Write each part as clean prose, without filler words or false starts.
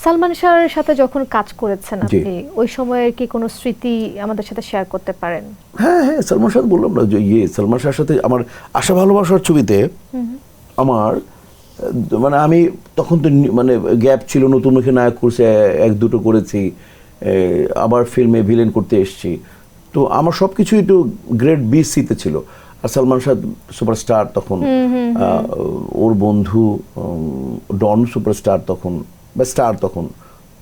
সালমান শাহের সাথে যখন কাজ করেছেন আপনি, ওই সময়ের কি কোনো স্মৃতি আমাদের সাথে শেয়ার করতে পারেন? হ্যাঁ, সালমান শাহ বললাম না যে সালমান শাহের সাথে আমার আশা ভালোবাসার ছবিতে আমার মানে আমি তখন তো মানে গ্যাপ ছিল, নতুন মুখে নায়ক করছে, এক দুটো করেছি, আবার ফিল্মে ভিলেন করতে এসেছি, তো আমার সব কিছু একটু গ্রেড বি সিতে ছিল। আর সালমান শাহ সুপারস্টার তখন, ওর বন্ধু ডন সুপারস্টার তখন বা স্টার তখন,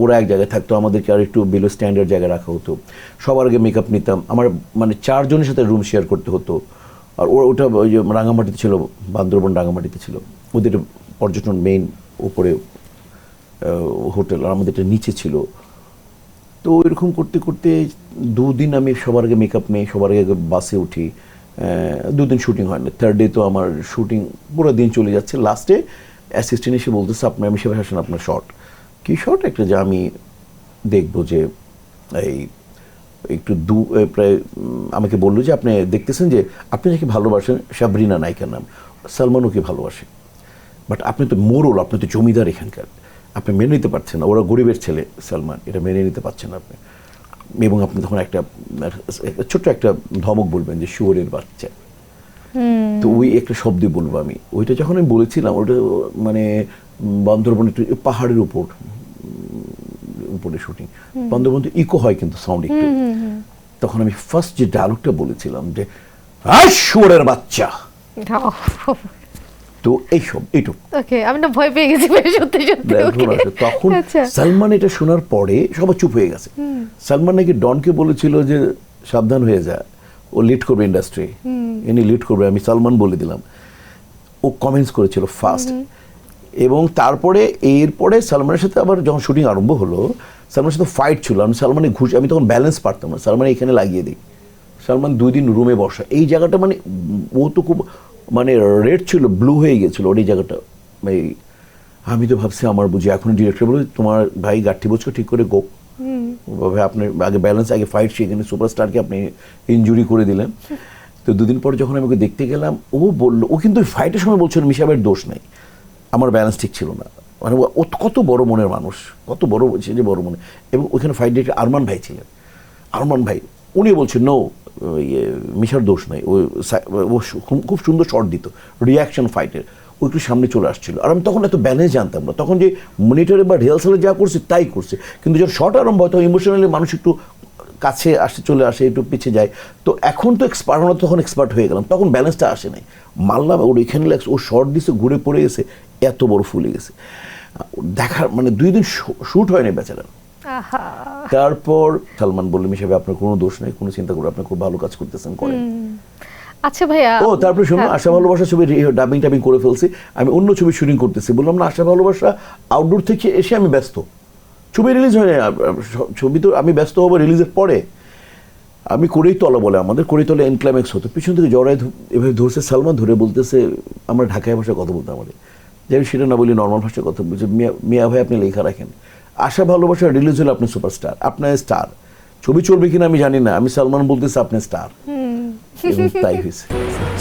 ওরা এক জায়গায় থাকতো, আমাদেরকে আর একটু বিলো স্ট্যান্ডার্ড জায়গায় রাখা হতো। সবার আগে মেকআপ নিতাম, আমার মানে 4 জনের সাথে রুম শেয়ার করতে হতো। আর ওটা ওই যে রাঙামাটিতে ছিল, বান্দরবন রাঙামাটিতে ছিল, ওদের পর্যটন মেইন উপরে হোটেল, আর আমাদের নিচে ছিল। তো এরকম করতে করতে 2 দিন আমি সবার আগে মেকআপ নিয়ে সবার আগে বাসে উঠি, 2 দিন শুটিং হয় না, 3rd ডে তো আমার শুটিং পুরো দিন চলে যাচ্ছে। লাস্টে অ্যাসিস্ট্যান্ট এসে বলতেছে আপনার, আমি সেভাবে আসেন আপনার শর্ট কী শর্ট একটা, যে আমি দেখবো যে এই একটু প্রায় আমাকে বললো যে আপনি দেখতেছেন যে আপনি যাকে ভালোবাসেন সাবরিনা নায়িকার নাম, সালমান ওকে ভালোবাসে, বাট আপনি তো মোড়ল, আপনি তো জমিদার এখানকার, আপনি মেনে নিতে পারছেন না, ওরা গরিবের ছেলে সালমান, এটা মেনে নিতে পারছেন আপনি। এবং আপনি তখন একটা ছোট্ট একটা ধমক বলবেন যে শুয়োরের বাচ্চা, তো ওই একটা শব্দ বলবো আমি। ওইটা যখন আমি বলেছিলাম, ওটা মানে বান্দরবন একটু পাহাড়ের উপরে শুটিং, বান্দরবন তো ইকো হয় কিন্তু সাউন্ড একটু, তখন আমি ফার্স্ট যে ডায়লগটা বলেছিলাম যে শুয়োরের বাচ্চা, তো এইটুকু ওকে, আমি না ভয় পেয়ে গেছি সত্যি সত্যি। তখন সালমান এটা শোনার পরে সবাই চুপ হয়ে গেছে। সালমান নাকি ডনকে বলেছিল যে সাবধান হয়ে যায়, ও লিড করবে ইন্ডাস্ট্রি, ইনি লিড করবে, আমি সালমান বলে দিলাম। ও কমেন্টস করেছিল ফার্স্ট, এবং তারপরে এরপরে সালমানের সাথে আবার যখন শুটিং আরম্ভ হলো, সালমানের সাথে ফাইট ছিল, আমি সালমানের আমি তখন ব্যালেন্স পারতাম না, সালমান এখানে লাগিয়ে দিই, সালমান 2 দিন রুমে বসা, এই জায়গাটা মানে ও তো খুব মানে রেড ছিল, ব্লু হয়ে গেছিলো ওর এই জায়গাটা। এই আমি তো ভাবছি আমার বুঝি, এখন ডিরেক্টর বলে তোমার ভাই গাঠি বোঝকে ঠিক করে গো, আপনি আগে ব্যালেন্স, আগে ফাইট, সেখানে সুপারস্টারকে আপনি ইনজুরি করে দিলেন। তো 2 দিন পরে যখন আমি ওকে দেখতে গেলাম, ও বললো, ও কিন্তু ফাইটের সময় বলছিল মিশাবের দোষ নেই, আমার ব্যালেন্স ঠিক ছিল না, মানে ও কত বড় মনের মানুষ, কত বড় বলছে যে বড় মনে। এবং ওইখানে ফাইট ডিরেক্টর আরমান ভাই ছিলেন, আরমান ভাই উনি বলছেন নো, মিশার দোষ নাই, ও খুব সুন্দর শট দিত, রিয়াকশন ফাইটের, ও একটু সামনে চলে আসছিল। আর আমি তখন এত ব্যালেন্স জানতাম না, তখন যে মনিটরে বা রিহার্সালে যা করছে তাই করছে, কিন্তু যখন শট আরম্ভ হয় তখন ইমোশনালি মানুষ একটু কাছে আসে, চলে আসে, একটু পিছিয়ে যায়। তো এখন তো এক্সপার্ট, আমরা তখন এক্সপার্ট হয়ে গেলাম, তখন ব্যালেন্সটা আসে নাই, মারলাম ওর এখানে লাগছে, ও শর্ট দিছে, ঘুরে পড়ে গেছে, এত বড় ফুলে গেছে, দেখার মানে 2 দিন শ্যুট হয়নি বেচারা। তারপর সালমান বললেন হিসেবে আপনার কোনো দোষ নেই, কোনো চিন্তা করে, আপনি খুব ভালো কাজ করতেছেন, করেন। আচ্ছা ভাইয়া, ও তারপরে শুনুন, আশা ভালোবাসা ছবি ডাবিং করে ফেলছি, আমি অন্য ছবি শুটিং করতেছি, বললাম না আশা ভালোবাসা আউটডোর থেকে এসে আমি ব্যস্ত, ছবি রিলিজ হয় না, ছবি তো আমি ব্যস্ত হবো রিলিজের পরে। আমি করেইতলা বলে, আমাদের করেইতলা এনক্লাইম্যাক্স হতো, পিছন থেকে জড়াই এভাবে ধরছে সালমান, ধরে বলতেছে আমরা ঢাকায় ভাষায় কথা বলতাম, আমাদের যে আমি সেটা না বলি নর্মাল ভাষায় কথা বলছি, মিয়া ভাই আপনি লেখা রাখেন, আশা ভালোবাসা রিলিজ হলে আপনি সুপারস্টার, আপনার স্টার, ছবি চলবে কিনা আমি জানি না, আমি সালমান বলতেছি আপনি স্টার, তাই হয়েছে।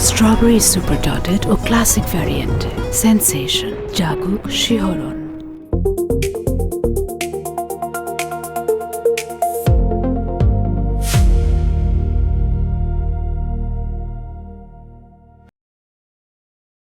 স্ট্রবেরি সুপার ডটেড ও ক্লাসিক ভ্যারিয়েন্ট সেন্সেশন, জাগুক শিহরণ।